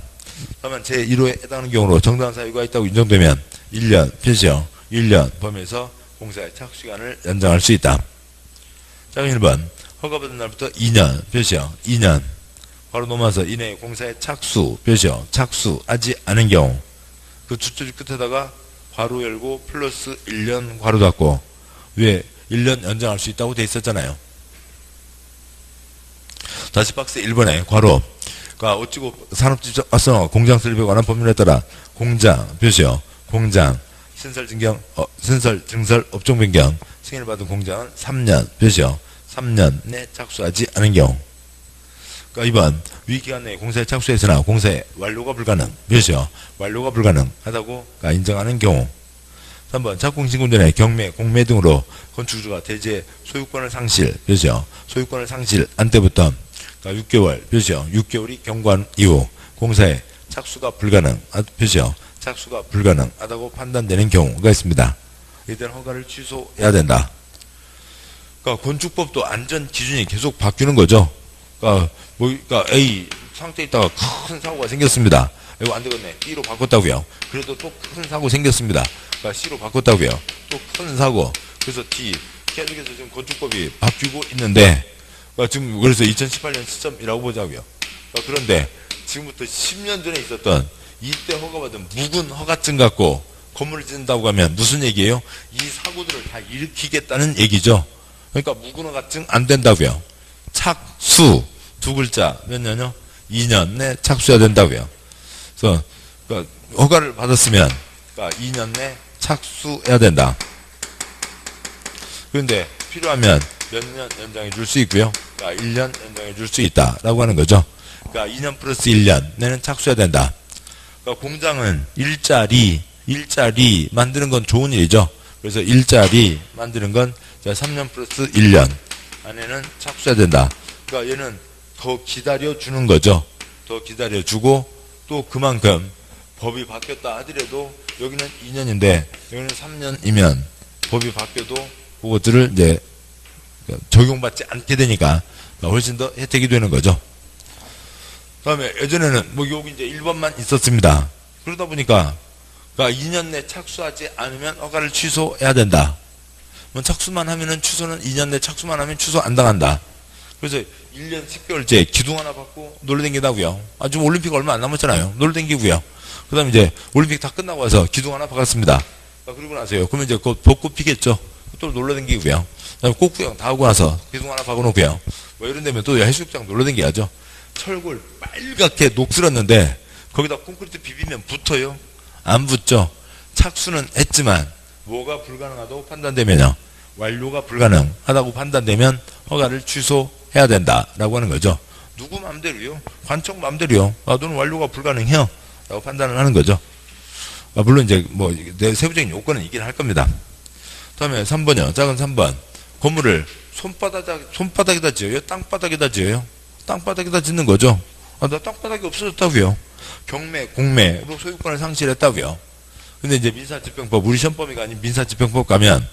다만 제1호에 해당하는 경우로 정당한 사유가 있다고 인정되면 1년 표시요. 1년 범위에서 공사의 착수기간을 연장할 수 있다. 자, 1번 허가받은 날부터 2년 표시요. 2년 바로 넘어서 이내에 공사의 착수 표시요. 착수하지 않은 경우 그 두 줄 끝에다가 괄호 열고 플러스 1년 괄호 닫고 위에 1년 연장할 수 있다고 돼 있었잖아요. 다시 박스 1번에 괄호 그러니까 어찌고 산업집적 화성 공장 설립에 관한 법률에 따라 공장 표시요. 공장 신설 증설 업종 변경 승인을 받은 공장은 3년 표시요. 3년 내 착수하지 않은 경우. 그러니까 2번 위 기간 내에 공사에 착수했으나 공사의 완료가 불가능 표시요. 완료가 불가능하다고 인정하는 경우. 3번 착공신고 전에 경매, 공매 등으로 건축주가 대지의 소유권을 상실 표시요. 소유권을 상실한 때부터 그러니까 6개월 표시요. 6개월이 경과한 이후 공사에 착수가 불가능 표시요. 착수가 불가능하다고 판단되는 경우가 있습니다. 이때는 허가를 취소해야 된다. 그러니까 건축법도 안전 기준이 계속 바뀌는 거죠. 그러니까 A 상태에 있다가 큰 사고가 생겼습니다. 이거 안 되겠네. B로 바꿨다고요. 그래도 또 큰 사고 생겼습니다. 그러니까 C로 바꿨다고요. 또 큰 사고. 그래서 D 계속해서 지금 건축법이 바뀌고 있는데 지금 그래서 2018년 시점이라고 보자고요. 그런데 지금부터 10년 전에 있었던 이때 허가받은 묵은 허가증 갖고 건물을 짓는다고 하면 무슨 얘기예요? 이 사고들을 다 일으키겠다는 얘기죠. 그러니까 묵은 허가증 안 된다고요. 착수 두 글자 몇 년요? 2년 내 착수해야 된다고요. 그래서 그러니까 허가를 받았으면 그러니까 2년 내 착수해야 된다. 그런데 필요하면 몇 년 연장해 줄 수 있고요. 그러니까 1년 연장해 줄 수 있다라고 하는 거죠. 그러니까 2년 플러스 1년 내는 착수해야 된다. 그러니까 공장은 일자리 만드는 건 좋은 일이죠. 그래서 일자리 만드는 건 3년 플러스 1년 안에는 착수해야 된다. 그러니까 얘는 더 기다려주는 거죠. 더 기다려주고 또 그만큼 법이 바뀌었다 하더라도 여기는 2년인데 여기는 3년이면 법이 바뀌어도 그것들을 이제 적용받지 않게 되니까 훨씬 더 혜택이 되는 거죠. 다음에 예전에는 뭐 여기 이제 1번만 있었습니다. 그러다 보니까 2년 내 착수하지 않으면 허가를 취소해야 된다. 뭐 착수만 하면은 취소는 2년 내 착수만 하면 취소 안 당한다. 그래서 1년 10개월째 기둥 하나 받고 놀러 댕긴다고요. 지금 올림픽 얼마 안 남았잖아요. 놀러 댕기고요. 그 다음에 이제 올림픽 다 끝나고 와서 기둥 하나 박았습니다. 그러고 나서요. 그러면 이제 곧 벚꽃 피겠죠. 또 놀러 댕기고요. 그다음에 꽃구경 다 하고 나서 기둥 하나 박아놓고요. 뭐 이런 데면 또 해수욕장 놀러 댕겨야죠. 철골 빨갛게 녹슬었는데 거기다 콘크리트 비비면 붙어요? 안 붙죠. 착수는 했지만 뭐가 불가능하다고 판단되면요. 완료가 불가능하다고 판단되면 허가를 취소해야 된다라고 하는 거죠. 누구 마음대로요? 관청 마음대로요. 너는 완료가 불가능해요. 라고 판단을 하는 거죠. 물론 이제 뭐 세부적인 요건은 있긴 할 겁니다. 다음에 3번이요. 작은 3번. 건물을 손바닥에다 지어요? 땅바닥에다 지어요? 땅바닥에다 짓는 거죠. 나 땅바닥이 없어졌다고요. 경매, 공매로 소유권을 상실했다고요. 근데 이제 민사집행법, 우리 시험범위가 아닌 민사집행법 가면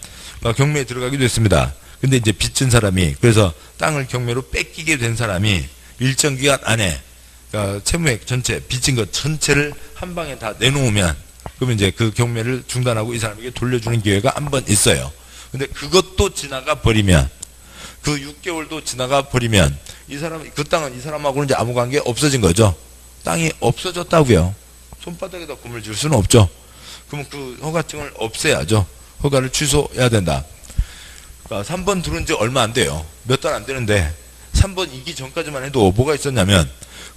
경매에 들어가기도 했습니다. 근데 이제 빚진 사람이, 그래서 땅을 경매로 뺏기게 된 사람이 일정 기간 안에 채무액 전체, 빚진 것 전체를 한 방에 다 내놓으면, 그러면 이제 그 경매를 중단하고 이 사람에게 돌려주는 기회가 한 번 있어요. 근데 그것도 지나가 버리면, 그 6개월도 지나가 버리면, 그 땅은 이 사람하고는 이제 아무 관계 없어진 거죠. 땅이 없어졌다고요. 손바닥에다 건물 지을 수는 없죠. 그러면 그 허가증을 없애야죠. 허가를 취소해야 된다. 그러니까 3번 들어온 지 얼마 안 돼요. 몇 달 안 되는데 3번 이기 전까지만 해도 뭐가 있었냐면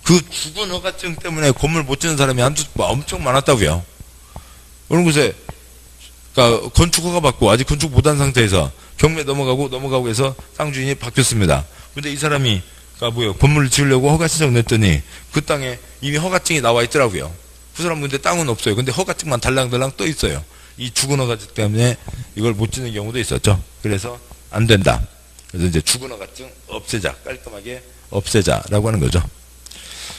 그 죽은 허가증 때문에 건물 못 짓는 사람이 엄청 많았다고요. 어느 곳에 그러니까 건축 허가 받고 아직 건축 못한 상태에서 경매 넘어가고 해서 땅 주인이 바뀌었습니다. 근데 이 사람이 그러니까 건물을 지으려고 허가 신청 냈더니 그 땅에 이미 허가증이 나와 있더라고요. 그 사람 근데 땅은 없어요. 근데 허가증만 달랑달랑 떠 있어요. 이 죽은 허가증 때문에 이걸 못 짓는 경우도 있었죠. 그래서 안 된다. 그래서 이제 죽은 허가증 없애자, 깔끔하게 없애자라고 하는 거죠.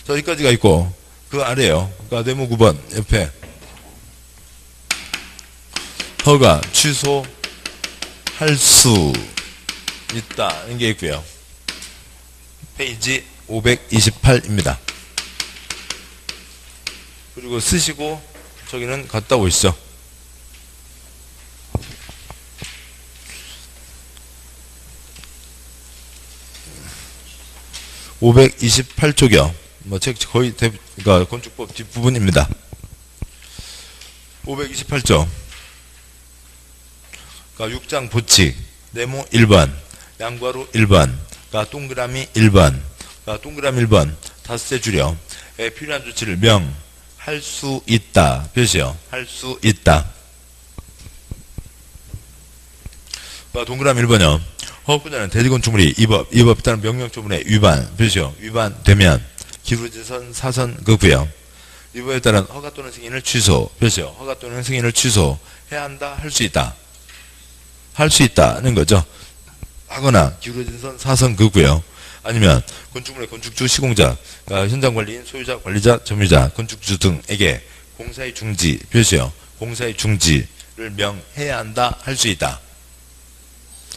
자, 여기까지가 있고 그 아래요. 그러니까 네모 9번 옆에 허가 취소할 수 있다는 게 있고요. 페이지 528입니다. 그리고 쓰시고 저기는 갔다 오시죠. 528쪽이요. 뭐 책 거의 그러니까 건축법 뒷부분입니다. 528쪽. 그러니까 6장 보칙, 네모 1번, 양괄호 1번, 그러니까 동그라미 1번, 그러니까 동그라미 1번, 닷새 줄여. 필요한 조치를 할 수 있다. 표시요. 할 수 있다. 그러니까 동그라미 1번이요. 허가권자는 대지건축물이 이 법에 따른 명령조문의 위반, 표시요. 위반되면 기울어진 선 사선 그고요. 이 법에 따른 허가 또는 승인을 취소, 표시요. 허가 또는 승인을 취소해야 한다. 할 수 있다. 할 수 있다는 거죠. 하거나 기울어진 선 사선 그고요. 아니면 건축물의 건축주, 시공자, 그러니까 현장 관리인, 소유자, 관리자, 점유자, 건축주 등에게 공사의 중지, 표시요. 공사의 중지를 명해야 한다. 할 수 있다.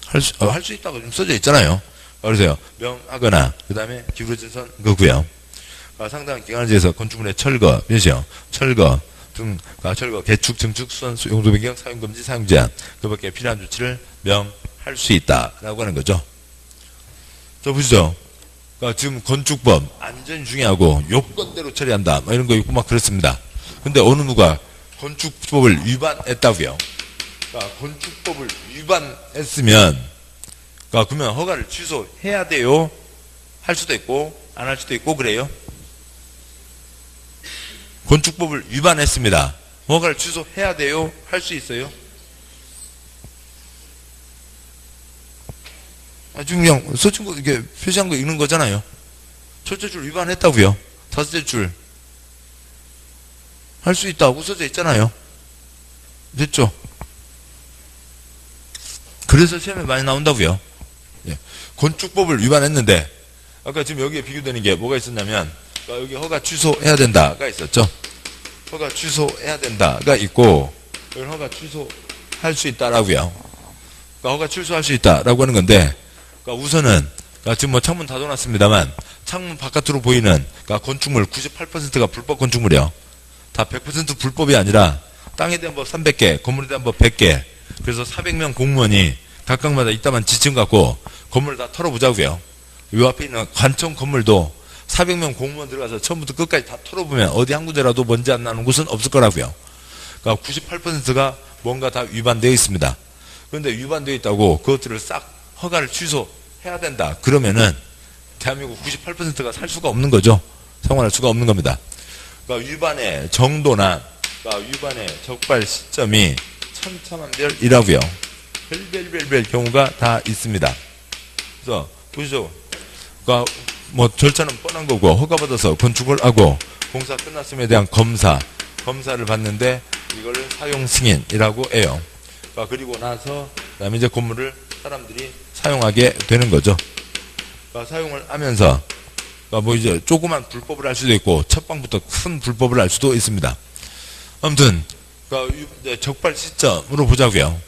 할 수 있다고 지금 써져 있잖아요. 그러세요. 명하거나, 그 다음에 기울어진 선 그고요. 상당한 기간을 지해서 건축물의 철거, 표시요. 철거 등, 철거, 개축, 증축, 수선, 용도 변경, 사용금지, 사용제한, 그 밖에 필요한 조치를 명할 수 있다라고 하는 거죠. 저 보시죠. 그러니까 지금 건축법 안전이 중요하고 요건대로 처리한다. 이런 거 있고 막 그렇습니다. 근데 어느 누가 건축법을 위반했다고요. 그러니까 건축법을 위반했으면, 그러면 허가를 취소해야 돼요. 할 수도 있고 안 할 수도 있고 그래요. 건축법을 위반했습니다. 허가를 취소해야 돼요. 할 수 있어요. 지금 그냥 써진 거, 이게 표시한 거 읽는 거잖아요. 첫째 줄 위반했다고요. 다섯째 줄 할 수 있다고 써져 있잖아요. 됐죠? 그래서 시험에 많이 나온다고요. 예. 건축법을 위반했는데, 아까 지금 여기에 비교되는 게 뭐가 있었냐면, 여기 허가 취소해야 된다가 있었죠. 허가 취소해야 된다가 있고, 여기 허가 취소할 수 있다라고요. 허가 취소할 수 있다라고 하는 건데, 우선은 지금 뭐 창문 닫아놨습니다만 창문 바깥으로 보이는 건축물 98%가 불법 건축물이요. 다 100% 불법이 아니라 땅에 대한 법 300개, 건물에 대한 법 100개. 그래서 400명 공무원이 각각마다 이따만 지침 갖고 건물을 다 털어보자고요. 요 앞에 있는 관청 건물도 400명 공무원 들어가서 처음부터 끝까지 다 털어보면 어디 한 군데라도 먼지 안 나는 곳은 없을 거라고요. 그러니까 98%가 뭔가 다 위반되어 있습니다. 그런데 위반되어 있다고 그것들을 싹 허가를 취소해야 된다. 그러면은 대한민국 98%가 살 수가 없는 거죠. 생활할 수가 없는 겁니다. 그러니까 위반의 정도나 위반의 적발 시점이 천차만별이라고요. 별별별별 경우가 다 있습니다. 그래서 보시죠. 그러니까 뭐 절차는 뻔한 거고 허가받아서 건축을 하고 공사 끝났음에 대한 검사를 받는데 이거를 사용 승인이라고 해요. 그리고 나서 그다음에 이제 건물을 사람들이 사용하게 되는 거죠. 사용을 하면서 뭐 이제 조그만 불법을 할 수도 있고 첫 방부터 큰 불법을 할 수도 있습니다. 아무튼 적발 시점으로 보자고요.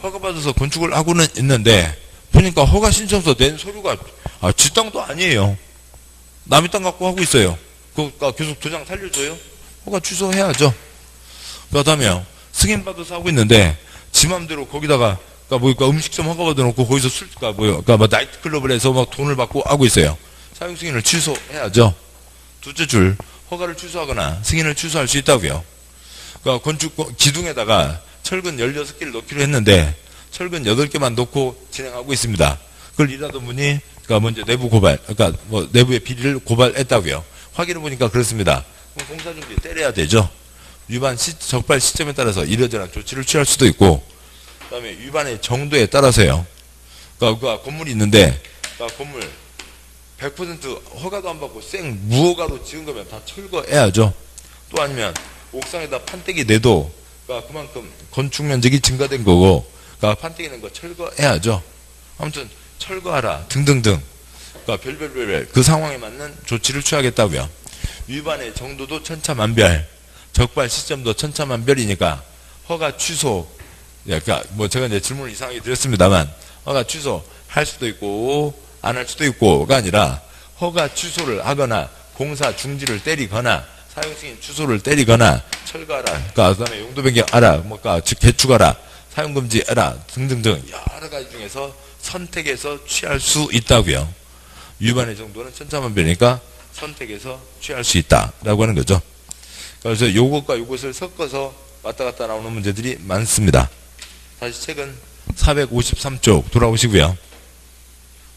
허가받아서 건축을 하고는 있는데 보니까 허가 신청서 낸 서류가 지 땅도 아니에요. 남의 땅 갖고 하고 있어요. 그러니까 계속 도장 살려줘요. 허가 취소해야죠. 그다음에 승인받아서 하고 있는데 지 맘대로 거기다가 음식점 허가 받아놓고 거기서 나이트클럽을 해서 막 돈을 받고 하고 있어요. 사용 승인을 취소해야죠. 둘째 줄 허가를 취소하거나 승인을 취소할 수 있다고요. 건축 기둥에다가 철근 16개를 넣기로 했는데 철근 8개만 넣고 진행하고 있습니다. 그걸 일하던 분이 먼저 내부 고발, 내부의 비리를 고발했다고요. 확인해 보니까 그렇습니다. 그럼 공사 중지 때려야 되죠. 위반 적발 시점에 따라서 이러저러한 조치를 취할 수도 있고, 그 다음에 위반의 정도에 따라서요. 그러니까 건물이 있는데, 그러니까 건물 100% 허가도 안 받고 생 무허가로 지은 거면 다 철거해야죠. 또 아니면 옥상에다 판때기 내도 그러니까 그만큼 건축 면적이 증가된 거고, 그러니까 판때기 낸 거 철거해야죠. 아무튼 철거하라 등등등. 그러니까 별별별 그 상황에 맞는 조치를 취하겠다고요. 위반의 정도도 천차만별, 적발 시점도 천차만별이니까 허가 취소, 그러니까 뭐 제가 이제 질문을 이상하게 드렸습니다만, 허가 취소 할 수도 있고 안 할 수도 있고가 아니라 허가 취소를 하거나 공사 중지를 때리거나 사용승인 취소를 때리거나 철거하라, 그러니까 그다음에 용도 변경하라, 뭐가 즉 개축하라, 사용금지하라 등등등 여러 가지 중에서 선택해서 취할 수 있다고요. 위반의 정도는 천차만별이니까 선택해서 취할 수 있다라고 하는 거죠. 그래서 요것과 요것을 섞어서 왔다 갔다 나오는 문제들이 많습니다. 다시 책은 453쪽 돌아오시고요.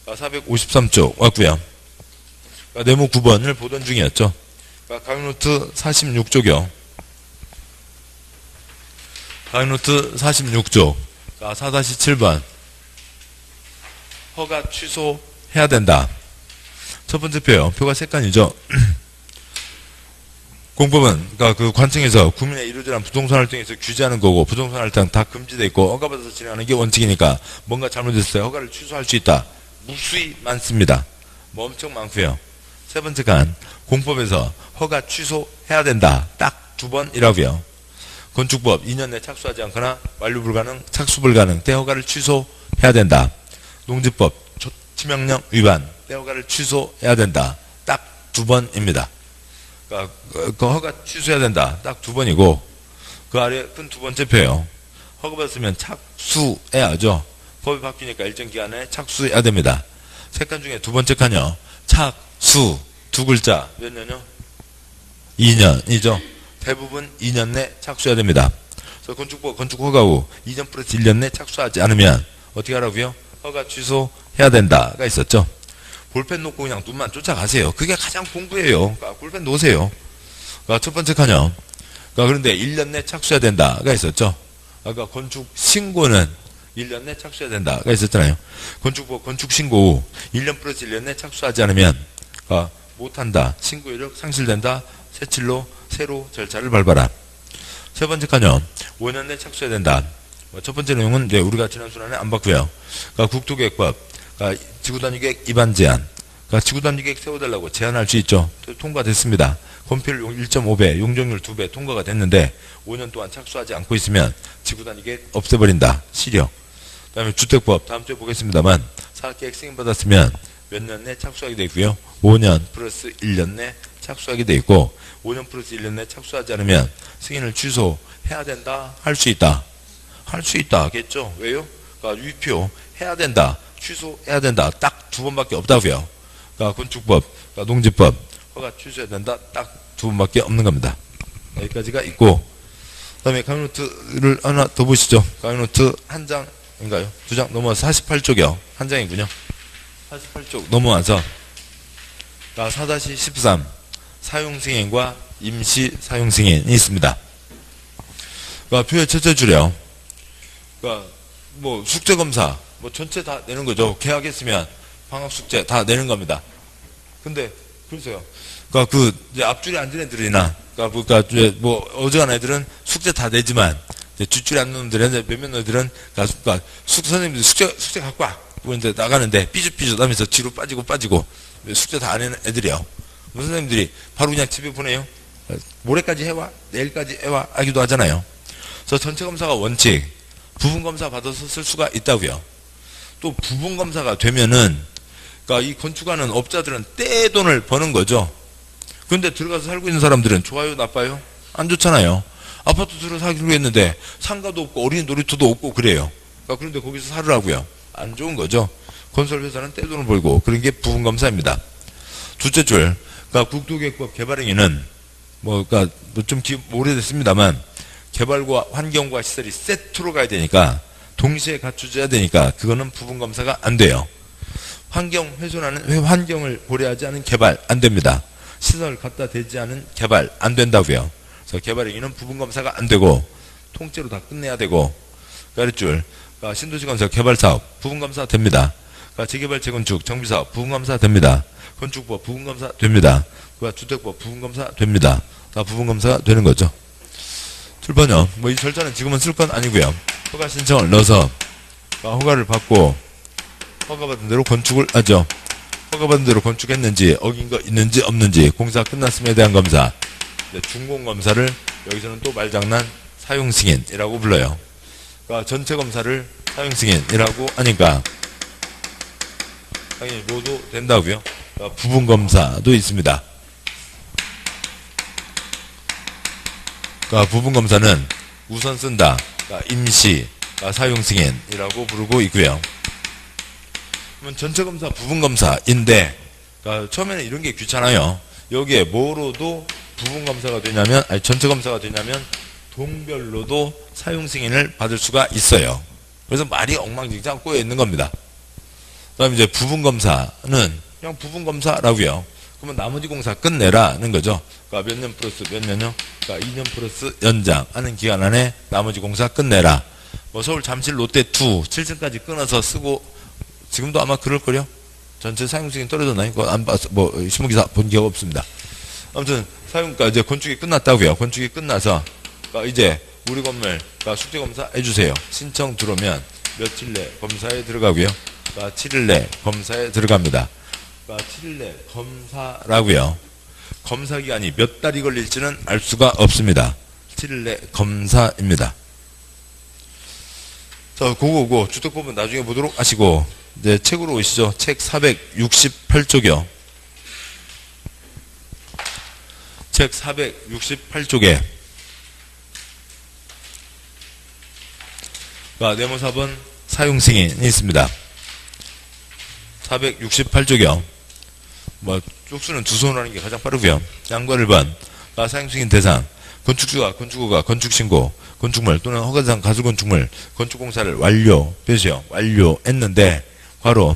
453쪽 왔고요. 네모 9번을 보던 중이었죠. 강의노트 46쪽이요. 강의노트 46쪽 4-7번 허가 취소해야 된다. 첫 번째 표요. 표가 3칸이죠. 공법은 그러니까 그 관청에서 국민의 이루어지는 부동산 활동에서 규제하는 거고, 부동산 활동 다 금지돼 있고 허가받아서 진행하는 게 원칙이니까 뭔가 잘못됐을 때 허가를 취소할 수 있다. 무수히 많습니다. 뭐 엄청 많고요. 세 번째 칸 공법에서 허가 취소해야 된다. 딱 2번이라고요. 건축법 2년 내 착수하지 않거나 완료 불가능, 착수 불가능 때 허가를 취소해야 된다. 농지법 조치명령 위반 때 허가를 취소해야 된다. 딱 2번입니다. 그러니까 그 허가 취소해야 된다. 딱 2번이고, 그 아래 큰 2번째 표요. 허가받았으면 착수해야죠. 법이 바뀌니까 일정 기간에 착수해야 됩니다. 3칸 중에 2번째 칸이요. 착수 2글자 몇 년요? 2년이죠. 대부분 2년 내 착수해야 됩니다. 그래서 건축법 건축 허가 후 2년 플러스 1년 내 착수하지 않으면 어떻게 하라고요? 허가 취소해야 된다가 있었죠. 볼펜 놓고 그냥 눈만 쫓아가세요. 그게 가장 공부예요. 그러니까 볼펜 놓으세요. 그러니까 첫 번째 칸이요. 그러니까 그런데 1년 내 착수해야 된다가 있었죠. 아까 건축 신고는 1년 내 착수해야 된다가 있었잖아요. 건축법 건축 신고 후 1년 플러스 1년 내 착수하지 않으면 못한다. 신고 이력 상실된다. 새칠로 새로 절차를 밟아라. 세 번째 칸이요. 5년 내 착수해야 된다. 첫 번째 내용은 이제 우리가 지난 시간에 안 봤고요. 그러니까 국토계획법, 그러니까 지구단위계획 입안 제한, 그러니까 지구단위계획 세워달라고 제한할 수 있죠. 통과됐습니다. 건폐율 1.5배, 용적률 2배 통과가 됐는데 5년 동안 착수하지 않고 있으면 지구단위계획 없애버린다. 실효. 그 다음에 주택법 다음 주에 보겠습니다만 사업계획 승인받았으면 몇 년 내 착수하게 되어 있고요. 5년 플러스 1년 내 착수하게 되어 있고, 5년 플러스 1년 내 착수하지 않으면 승인을 취소해야 된다. 할 수 있다. 할 수 있다 하겠죠. 왜요? 그러니까 위표 해야 된다. 취소해야 된다. 딱 2번밖에 없다고요. 그러니까 건축법, 그러니까 농지법 허가 취소해야 된다. 딱 2번밖에 없는 겁니다. 여기까지가 있고, 그 다음에 강의노트를 하나 더 보시죠. 강의노트 한 장인가요? 2장 넘어와서 48쪽이요. 한 장이군요. 48쪽 넘어와서 4-13 사용승인과 임시 사용승인이 있습니다. 그러니까 표의 첫째 줄이요. 그러니까 뭐 숙제검사 뭐 전체 다 내는 거죠. 계약했으면 방학숙제 다 내는 겁니다. 근데 그러세요. 그러니까 그 이제 앞줄에 앉은 애들이나 그러니까 뭐 어지간한 애들은 숙제 다 내지만 이제 뒷줄에 앉는 놈들은 몇몇 애들은 그러니까 선생님들 숙제 갖고 와. 이제 나가는데 삐죽삐죽 하면서 뒤로 빠지고 숙제 다 안 하는 애들이요. 선생님들이 바로 그냥 집에 보내요. 모레까지 해와, 내일까지 해와 하기도 하잖아요. 그래서 전체 검사가 원칙, 부분 검사 받아서 쓸 수가 있다고요. 또 부분 검사가 되면은, 그러니까 이 건축하는 업자들은 떼돈을 버는 거죠. 그런데 들어가서 살고 있는 사람들은 좋아요, 나빠요? 안 좋잖아요. 아파트 들어서 살기로 했는데 상가도 없고 어린이 놀이터도 없고 그래요. 그러니까 그런데 거기서 살으라고요. 안 좋은 거죠. 건설회사는 떼돈을 벌고 그런 게 부분 검사입니다. 둘째 줄, 그러니까 국토계획법 개발행위는 그러니까 좀 오래됐습니다만 개발과 환경과 시설이 세트로 가야 되니까 동시에 갖춰져야 되니까 그거는 부분 검사가 안 돼요. 환경 훼손하는 환경을 고려하지 않은 개발 안 됩니다. 시설 갖다 대지 않은 개발 안 된다고요. 개발행위는 부분검사가 안 되고 통째로 다 끝내야 되고 가르줄 신도시건설 개발사업 부분검사 됩니다. 재개발 재건축 정비사업 부분검사 됩니다. 건축법 부분검사 됩니다. 주택법 부분검사 됩니다. 다 부분검사가 되는 거죠. 7번요. 이 절차는 지금은 쓸 건 아니고요. 허가 신청을 넣어서 허가를 받고 허가받은 대로 건축을 하죠. 허가받은 대로 건축했는지 어긴 거 있는지 없는지 공사 끝났음에 대한 검사 준공검사를 여기서는 또 말장난 사용승인이라고 불러요. 전체 검사를 사용승인이라고 하니까 당연히 모두 된다고요. 부분검사도 있습니다. 부분검사는 우선 쓴다. 임시 사용승인이라고 부르고 있고요. 그러면 전체검사 부분검사인데 처음에는 이런 게 귀찮아요. 여기에 뭐로도 부분검사가 되냐면 전체검사가 되냐면 동별로도 사용승인을 받을 수가 있어요. 그래서 말이 엉망진창 꼬여 있는 겁니다. 그 다음에 이제 부분검사는 그냥 부분검사라고요. 그러면 나머지 공사 끝내라는 거죠. 몇 년 플러스 몇 년요? 2년 플러스 연장 하는 기간 안에 나머지 공사 끝내라. 서울 잠실 롯데 2 7층까지 끊어서 쓰고 지금도 아마 그럴걸요? 전체 사용승인 떨어졌나요? 그거 안 봤어. 신문기사 본 기억 없습니다. 아무튼 이제 건축이 끝났다고요. 건축이 끝나서 이제 우리 건물 숙제검사 해주세요. 신청 들어오면 며칠 내 검사에 들어가고요. 7일 내 검사에 들어갑니다. 7일 내 검사라고요. 검사 기간이 몇 달이 걸릴지는 알 수가 없습니다. 7일 내 검사입니다. 자, 그거고 주택법은 나중에 보도록 하시고 이제 책으로 오시죠. 책 468쪽이요. 책 468쪽에 네모 4번 사용승인이 있습니다. 468쪽이요. 쪽수는 두 손으로 하는 게 가장 빠르고요. 양과 1번 사용승인 대상 건축주가 건축후가 건축신고 건축물 또는 허가대상 가설건축물 건축공사를 완료 표시요. 완료했는데 괄호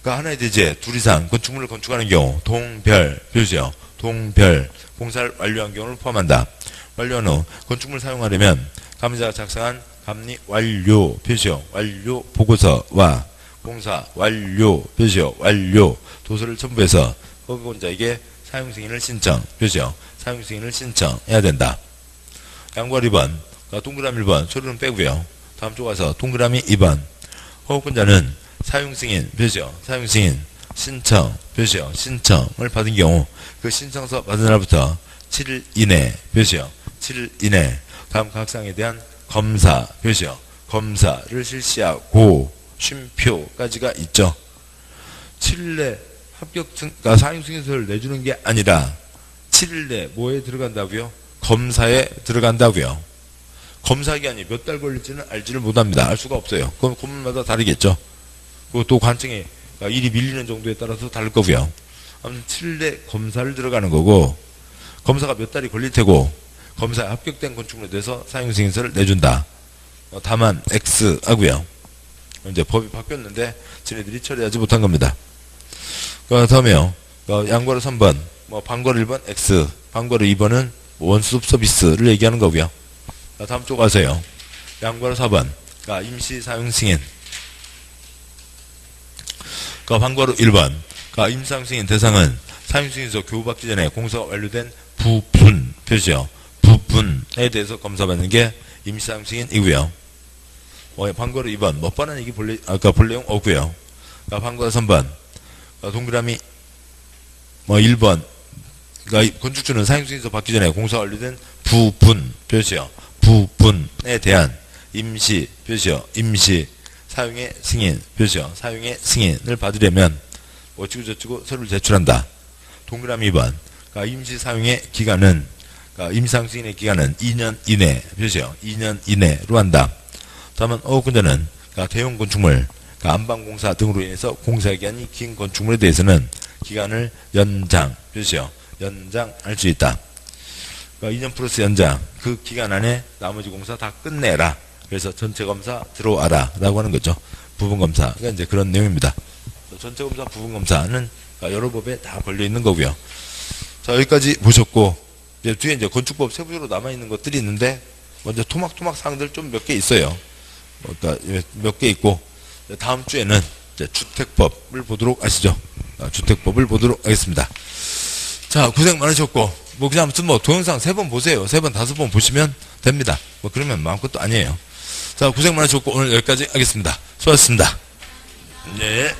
하나의 대지에 둘 이상 건축물을 건축하는 경우 동별 표시요. 동별 공사를 완료한 경우를 포함한다. 완료한 후 건축물 사용하려면 감리자가 작성한 감리 완료 표시요. 완료 보고서와 공사 완료 표시요. 완료 도서를 첨부해서 허가권자에게 사용승인을 신청 표시요. 사용승인을 신청해야 된다. 양과 2번 동그라미 1번 서류는 빼고요. 다음 쪽 와서 동그라미 2번 허가권자는 사용승인 표시요. 사용승인 신청 표시요. 신청을 받은 경우 그 신청서 받은 날부터 7일 이내 표시요. 7일 이내 다음 각 사항에 대한 검사 표시요. 검사를 실시하고 쉼표까지가 있죠. 7일 내 합격증 사용승인서를 내주는 게 아니라 7일 내 뭐에 들어간다고요? 검사에 들어간다고요. 검사 기간이 몇 달 걸릴지는 알지를 못합니다. 알 수가 없어요. 그건 건물마다 다르겠죠. 그리고 또 관청에 일이 밀리는 정도에 따라서 다를 거고요. 아무튼 7일 내 검사를 들어가는 거고 검사가 몇 달이 걸릴 테고 검사에 합격된 건축물에 대해서 사용승인서를 내준다. 다만 X 하고요. 이제 법이 바뀌었는데 지네들이 처리하지 못한 겁니다. 다음에요. 양괄호 3번 방괄호 1번 X 방괄호 2번은 원수업 서비스를 얘기하는 거고요. 다음 쪽 가세요. 양괄호 4번 임시 사용승인 방괄호 1번 임시 사용승인 대상은 사용승인서 교부받기 전에 공사가 완료된 부분 표시요. 부분에 대해서 검사받는 게 임시 사용승인이고요. 방괄호 2번 뻔한 얘기 볼 내용 없고요. 방괄호 3번 동그라미 1번 건축주는 사용승인서 받기 전에 공사 완료된 부분 표시요. 부분에 대한 임시 표시요. 임시 사용의 승인 표시요. 사용의 승인을 받으려면 어찌고저찌고 서류를 제출한다. 동그라미 2번 임시 사용의 기간은 임시 사용 승인의 기간은 2년 이내 표시요. 2년 이내로 한다. 다만 허가권자는 대형 건축물 안방공사 등으로 인해서 공사기간이 긴 건축물에 대해서는 기간을 연장 표시요. 연장할 수 있다. 2년 플러스 연장 그 기간 안에 나머지 공사 다 끝내라. 그래서 전체검사 들어와라 라고 하는 거죠. 부분검사가 이제 그런 내용입니다. 전체검사 부분검사는 여러 법에 다 걸려있는 거고요. 자, 여기까지 보셨고 이제 뒤에 이제 건축법 세부적으로 남아있는 것들이 있는데, 먼저 토막토막 사항들 좀 몇 개 있어요. 그러니까 몇 개 있고, 다음 주에는 이제 주택법을 보도록 하시죠. 주택법을 보도록 하겠습니다. 자, 고생 많으셨고, 뭐 그냥 아무튼 뭐 동영상 3번 보세요. 3번, 5번 보시면 됩니다. 뭐 그러면 마음껏도 아니에요. 자, 고생 많으셨고, 오늘 여기까지 하겠습니다. 수고하셨습니다. 네.